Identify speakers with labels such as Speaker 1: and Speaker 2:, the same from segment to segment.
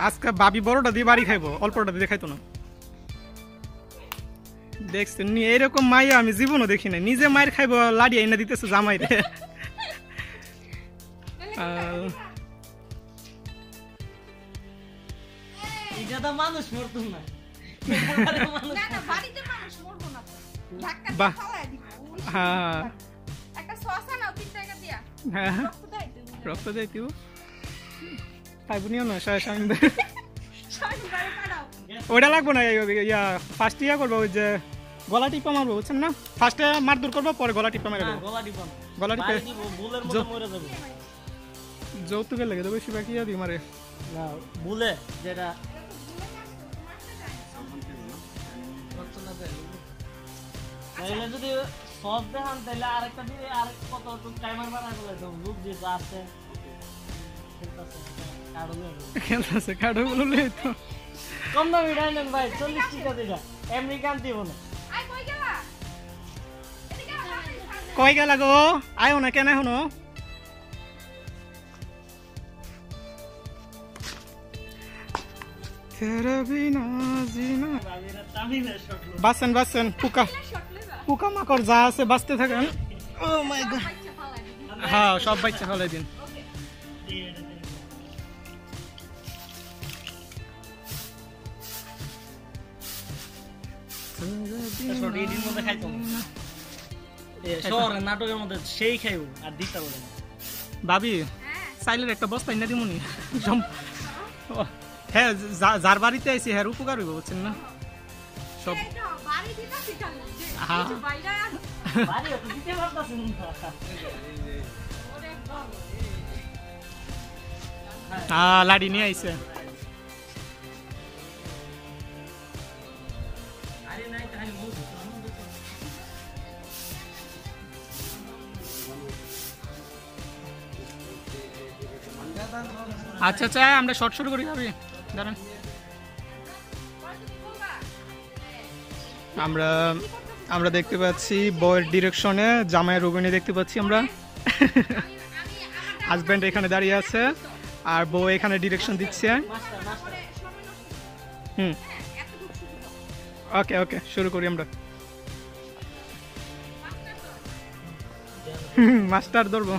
Speaker 1: আজকে বাবি বড়টা দিয়ে বাড়ি খাইবো, অল্পটা দিয়ে খাইতো না। দেখছেন এরকম মাইয়া আমি জীবনও দেখি না, নিজে মায়ের খাইবো লাড়ি আইনা দিতেছে জামাই রে।
Speaker 2: মানুষ মরতো না,
Speaker 1: রক্ত যাইতিও খাইবনিও না। ওইটা লাগবো না, ইয়া ফার্স্ট ইয়া করবো, ওই যে গলা টিপা মারবো বুঝছেন না, ফার্স্টে মারধর করবো পরে গলা টিপা মেরে দেবো। গলা টিপে যৌতুকে লেগে দেবো, বেশি বাকি দিয়ে মারে
Speaker 2: না বলে যেটা যদি সব দেখান তাহলে আরেকটা দিয়ে আরেক কত টাইমার বানা করলে লুক যে আছে
Speaker 1: খেলতেছে কাঠো বললে তো
Speaker 2: কম দামি ডাইনেন ভাই 40 টাকা দিটা আমেরিকান দিব না।
Speaker 1: কই গেলা গো, আয়ো না কেন এখনো? বাঁচেন বাঁচেন, পোকা মাকড় যা আছে বাঁচতে থাকেন। ও মাই গড, হ্যাঁ সব বাচ্চা ফেলাই দিন।
Speaker 2: নাটকের মধ্যে সেই খাইব আর দিতে বলে
Speaker 1: ভাবি চাইলের একটা বস্তা এনে দিমুনি। হ্যাঁ যার বাড়িতে আইসি হ্যাঁ উপকার হইব বুঝছেন না সব। হ্যাঁ লাড়ি নিয়ে আইসে। আচ্ছা আচ্ছা আমরা শর্ট শুরু করি ভাবি, দাঁড়ান। আমরা দেখতে পাচ্ছি বউয়ের ডিরেকশনে জামাইয়ের অভিনয় দেখতে পাচ্ছি আমরা। হাজব্যান্ড এখানে দাঁড়িয়ে আছে আর বউ এখানে ডিরেকশন দিচ্ছে। ওকে ওকে শুরু করি আমরা। মাস্টার ধরবো।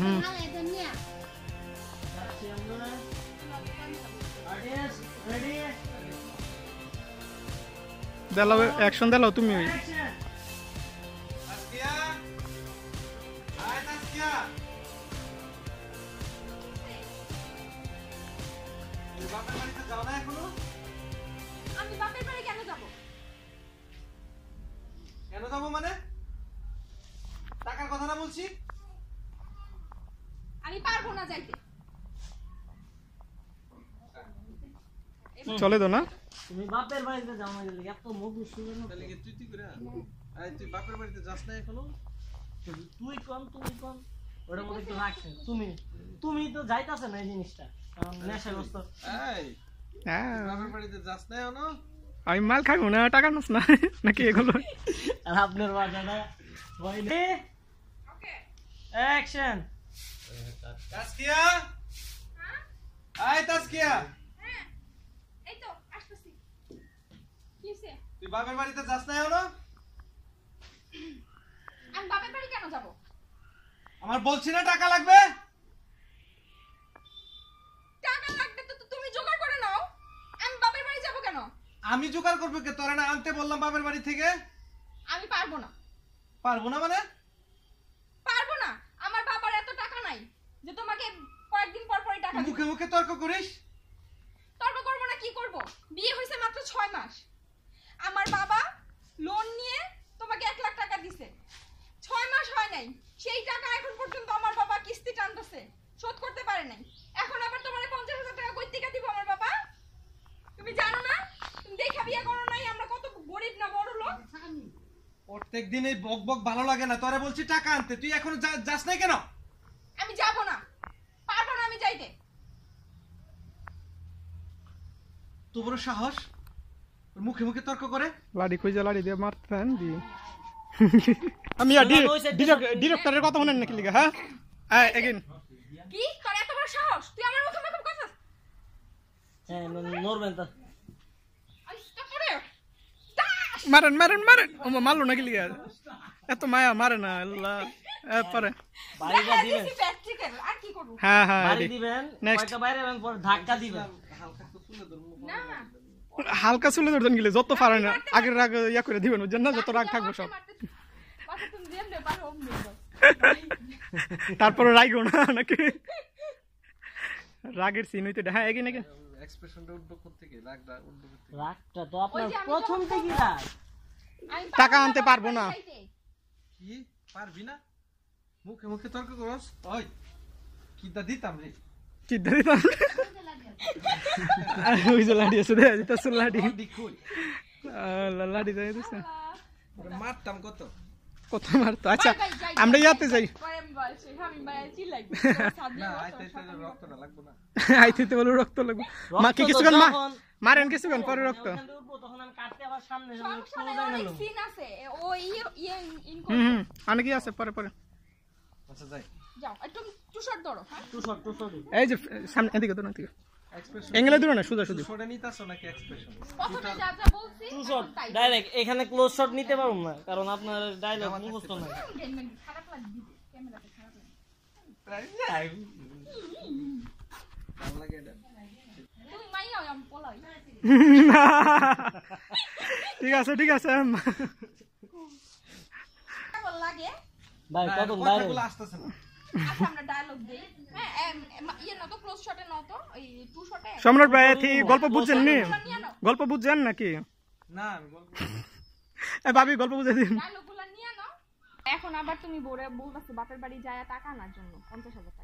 Speaker 1: দেলাও অ্যাকশন দেলাও তুমি। ওই
Speaker 3: কেন যাবো মানে? টাকার কথা না বলছি?
Speaker 4: আমি পারবো না যাইতে।
Speaker 1: চলে তো না?
Speaker 2: তুমি বাপের বাড়িতে যাও না, গেলে এত মধু শুনে না
Speaker 3: তাহলে কি তুই করে? আরে তুই বাপের বাড়িতে যাস না এখনো?
Speaker 2: তুই কোন ওটার মধ্যে একটু রাখছে। তুমি তো যাইতাছ না এই জিনিসটা, কারণ নেশাগ্রস্ত।
Speaker 3: এই বাপের বাড়িতে যাস না এখনো?
Speaker 1: আমি মাল খাইবো না, টাকা নাস না নাকি এগুলো?
Speaker 2: আর আপনার বাজাটা ওকে অ্যাকশন।
Speaker 3: তাসকিয়া আয় তাসকিয়া।
Speaker 4: হ্যাঁ এই তো আসতেছি। কি হইছে?
Speaker 3: তুই বাপের বাড়িতে যাস না এখনো?
Speaker 4: আমি বাপের বাড়ি কেন যাব?
Speaker 3: আমার বলছি না টাকা লাগবে?
Speaker 4: টাকা লাগবে তো তুমি জোগাড় করে নাও। আমি বাপের বাড়ি যাব কেন?
Speaker 3: আমি জোগাড় করব কে? তোরা না আনতে বললাম বাপের বাড়ি থেকে।
Speaker 4: আমি পারবো না।
Speaker 3: পারবো না মানে?
Speaker 4: পারবো না, আমার বাবার এত টাকা নাই যে তোমাকে কয়েকদিন পর পরই টাকা
Speaker 3: মুখে মুখে তর্ক করিস।
Speaker 4: তর্ক করবো না, কি করব? বিয়ে হয়েছে মাত্র 6 মাস, আমার বাবা লোন নিয়ে তোমাকে 1 লাখ টাকা দিছে। 6 মাস হয় নাই, সেই টাকা এখন পর্যন্ত আমার বাবা কিস্তি টানতেছে, শোধ করতে পারে নাই। এখন আবার তোমারে 50,000 টাকা কই থেকে দিব আমার বাবা? তুমি জানো না? তুমি দেখা বিয়ে করো নাই, আমরা কত গরিব না বড় লোক।
Speaker 3: প্রত্যেকদিন এই বক বক ভালো লাগে না। তোরা বলছি টাকা আনতে, তুই এখনো যাস না কেন?
Speaker 4: আমি যাব না, পারবো না আমি যাইতে।
Speaker 3: তো বড় সাহস, মুখে মুখে তর্ক করে।
Speaker 1: লাড়ি খুঁজে লাড়ি দিয়ে মারতেন দি। আমি ডিরেক্টরের কথা শুনেন নাকি লিখা? হ্যাঁ এগেইন
Speaker 4: কি তোর এত বড় সাহস? তুই আমার মুখে মুখে কথা
Speaker 2: হ্যাঁ নড়বেন তো
Speaker 4: আইসটা করে
Speaker 1: মারেন মারেন মারেন ও মারলো নাকি লিগা এত মায়া মারে না আল্লাহ পরে
Speaker 2: বাড়িটা দিবেন
Speaker 4: প্র্যাকটিক্যাল আর কি করব
Speaker 1: হ্যাঁ হ্যাঁ
Speaker 2: বাড়ি দিবেন
Speaker 1: Next.
Speaker 2: কয়টা বাইরে এবং পর ধাক্কা দিবেন
Speaker 3: হালকা একটু তুলে ধর মুখ
Speaker 4: না
Speaker 1: হালকা চুলে ধরতেন গেলে যত পারেন আগের রাগ ইয়া করে দিবেন বুঝছেন না যত রাগ থাকবে সব
Speaker 4: বাসা তুমি দেন দে পারো অমনি
Speaker 1: তারপরে রাগও না নাকি রাগের সিন হইতে হ্যাঁ এগিয়ে নাকি
Speaker 3: এক্সপ্রেশনটা উঠবো কোথা থেকে রাগটা উঠবো কোথা থেকে
Speaker 2: রাগটা তো আপনার
Speaker 4: ওই যে আমি
Speaker 2: প্রথম
Speaker 4: যখন
Speaker 2: থেকেই রাগ
Speaker 4: আমি
Speaker 1: টাকা আনতে পারবো না।
Speaker 3: কি পারবি না মুখে মুখে তর্ক করস ওই কিটা দিতাম রে
Speaker 1: চিন্তা দিতাম ওই যে লাঠি আছে দেখা যেতেছে লাঠি
Speaker 3: ডিকুই
Speaker 1: লাঠি যাই দিচ্ছে
Speaker 3: মারতাম কত
Speaker 1: কত মারতো আচ্ছা আমরা ইয়াতে যাই
Speaker 4: পরে আমি বলছি আমি বাইরে চিল্লাই
Speaker 3: না আইতে আইতে রক্তটা লাগবে না
Speaker 1: আইতে বলে রক্ত লাগবে মা কি
Speaker 2: রক্ত তো
Speaker 1: কিছুক্ষণ
Speaker 2: যখন-
Speaker 1: মারেন কিছুক্ষণ পরে রক্ত
Speaker 2: ওখান থেকে উঠবো, তখন আমি কাটতে আবার সামনে যাবো, একটু
Speaker 4: সংসারে
Speaker 2: যাই না
Speaker 4: অনেক
Speaker 2: লোক।
Speaker 4: সিন আছে ও ইয়ে ইন
Speaker 1: হুম অনেকই আছে পরে পরে
Speaker 3: আচ্ছা যাই
Speaker 4: যাও একটু টুশার্ট ধরো হ্যাঁ
Speaker 2: টুসর, টুসর।
Speaker 1: এই যে সামনে এদিকে তো না এদিকে
Speaker 3: এক্সপ্রেশন
Speaker 1: এঙ্গেলে দূরে না সোজা সোজা
Speaker 3: ছোড়ে নিতাছো নাকি এক্সপ্রেশন
Speaker 4: প্রথমে যা যা বলছি
Speaker 2: টুসর,
Speaker 4: তাই
Speaker 2: ডাইরেক্ট এখানে ক্লোজ শট নিতে পারবো না, কারণ আপনার ডায়লগ মুখস্থ না।
Speaker 4: খারাপ লাগবে ক্যামেরাতে খারাপ লাগবে
Speaker 3: ভালো লাগে এটা
Speaker 4: তুমি মাইয়াও আমি পলাই
Speaker 1: ঠিক আছে ঠিক আছে
Speaker 4: কেমন লাগে
Speaker 2: ভাই
Speaker 3: না,
Speaker 2: কত বাইরে
Speaker 3: কথাগুলো আসতেছে না
Speaker 4: আচ্ছা আমরা ডায়লগ দেই হ্যাঁ ইয়ে না তো ক্লোজ শটে নাও তো এই টু শটে
Speaker 1: সম্রাট ভাই ঠিক গল্প বুঝছেন নি
Speaker 4: নিয়ে নাও
Speaker 1: গল্প বুঝছেন নাকি
Speaker 3: না আমি বলবো
Speaker 1: এ ভাবি গল্প বুঝে দিন
Speaker 4: ডায়লগগুলো নিয়ে নাও এখন আবার তুমি বলে বলতেছো বাপের বাড়ি যায় টাকা আনার জন্য 50,000 টাকা